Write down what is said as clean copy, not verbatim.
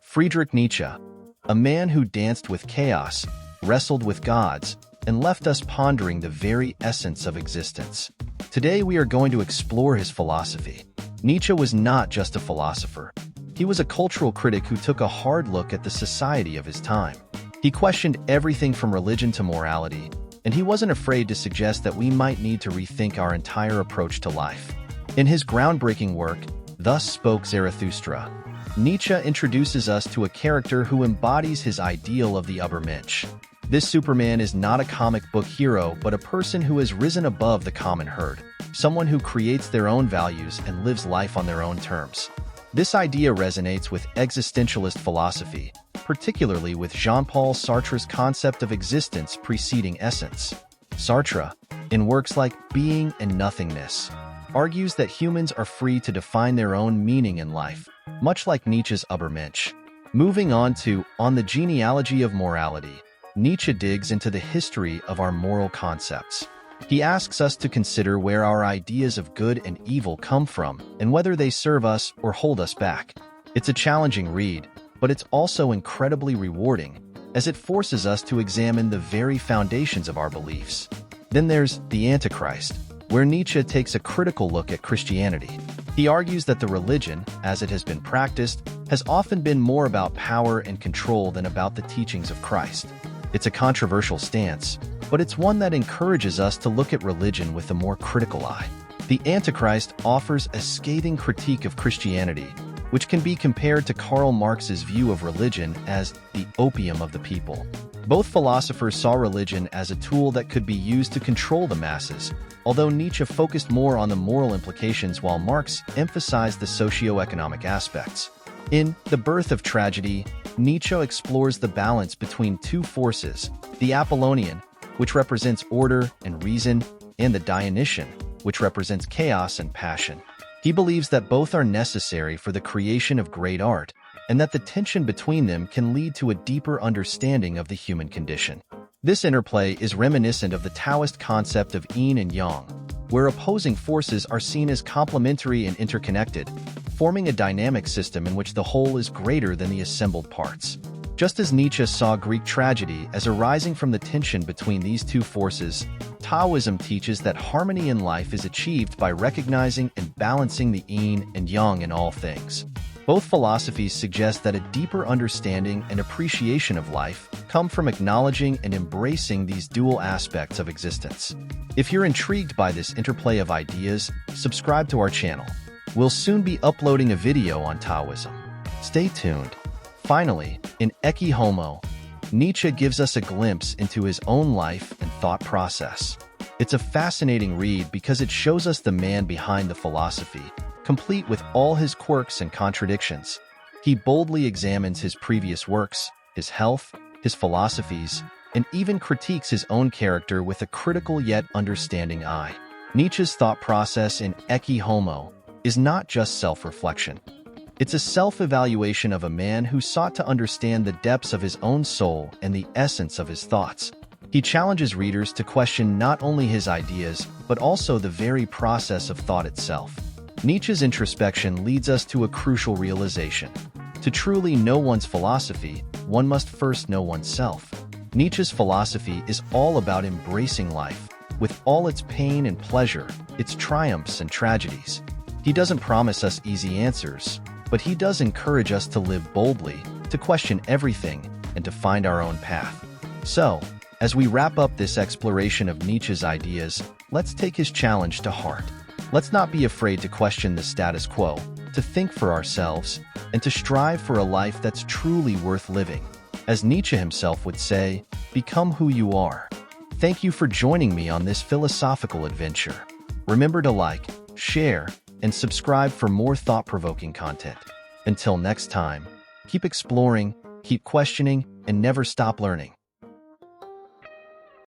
Friedrich Nietzsche, a man who danced with chaos, wrestled with gods, and left us pondering the very essence of existence. Today we are going to explore his philosophy. Nietzsche was not just a philosopher. He was a cultural critic who took a hard look at the society of his time. He questioned everything from religion to morality, and he wasn't afraid to suggest that we might need to rethink our entire approach to life. In his groundbreaking work, Thus Spoke Zarathustra, Nietzsche introduces us to a character who embodies his ideal of the Übermensch. This Superman is not a comic book hero, but a person who has risen above the common herd, someone who creates their own values and lives life on their own terms. This idea resonates with existentialist philosophy, particularly with Jean-Paul Sartre's concept of existence preceding essence. Sartre, in works like Being and Nothingness, argues that humans are free to define their own meaning in life, much like Nietzsche's Übermensch. Moving on the Genealogy of Morality, Nietzsche digs into the history of our moral concepts. He asks us to consider where our ideas of good and evil come from and whether they serve us or hold us back. It's a challenging read, but it's also incredibly rewarding, as it forces us to examine the very foundations of our beliefs. Then there's The Antichrist, where Nietzsche takes a critical look at Christianity. He argues that the religion, as it has been practiced, has often been more about power and control than about the teachings of Christ. It's a controversial stance, but it's one that encourages us to look at religion with a more critical eye. The Antichrist offers a scathing critique of Christianity, which can be compared to Karl Marx's view of religion as the opium of the people. Both philosophers saw religion as a tool that could be used to control the masses, although Nietzsche focused more on the moral implications while Marx emphasized the socio-economic aspects. In The Birth of Tragedy, Nietzsche explores the balance between two forces, the Apollonian, which represents order and reason, and the Dionysian, which represents chaos and passion. He believes that both are necessary for the creation of great art, and that the tension between them can lead to a deeper understanding of the human condition. This interplay is reminiscent of the Taoist concept of yin and yang, where opposing forces are seen as complementary and interconnected, forming a dynamic system in which the whole is greater than the assembled parts. Just as Nietzsche saw Greek tragedy as arising from the tension between these two forces, Taoism teaches that harmony in life is achieved by recognizing and balancing the yin and yang in all things. Both philosophies suggest that a deeper understanding and appreciation of life come from acknowledging and embracing these dual aspects of existence. If you're intrigued by this interplay of ideas, subscribe to our channel. We'll soon be uploading a video on Taoism. Stay tuned. Finally, in Ecce Homo, Nietzsche gives us a glimpse into his own life and thought process. It's a fascinating read because it shows us the man behind the philosophy, complete with all his quirks and contradictions. He boldly examines his previous works, his health, his philosophies, and even critiques his own character with a critical yet understanding eye. Nietzsche's thought process in Ecce Homo is not just self-reflection. It's a self-evaluation of a man who sought to understand the depths of his own soul and the essence of his thoughts. He challenges readers to question not only his ideas, but also the very process of thought itself. Nietzsche's introspection leads us to a crucial realization. To truly know one's philosophy, one must first know oneself. Nietzsche's philosophy is all about embracing life, with all its pain and pleasure, its triumphs and tragedies. He doesn't promise us easy answers, but he does encourage us to live boldly, to question everything, and to find our own path. So, as we wrap up this exploration of Nietzsche's ideas, let's take his challenge to heart. Let's not be afraid to question the status quo, to think for ourselves, and to strive for a life that's truly worth living. As Nietzsche himself would say, become who you are. Thank you for joining me on this philosophical adventure. Remember to like, share, and subscribe for more thought-provoking content. Until next time, keep exploring, keep questioning, and never stop learning.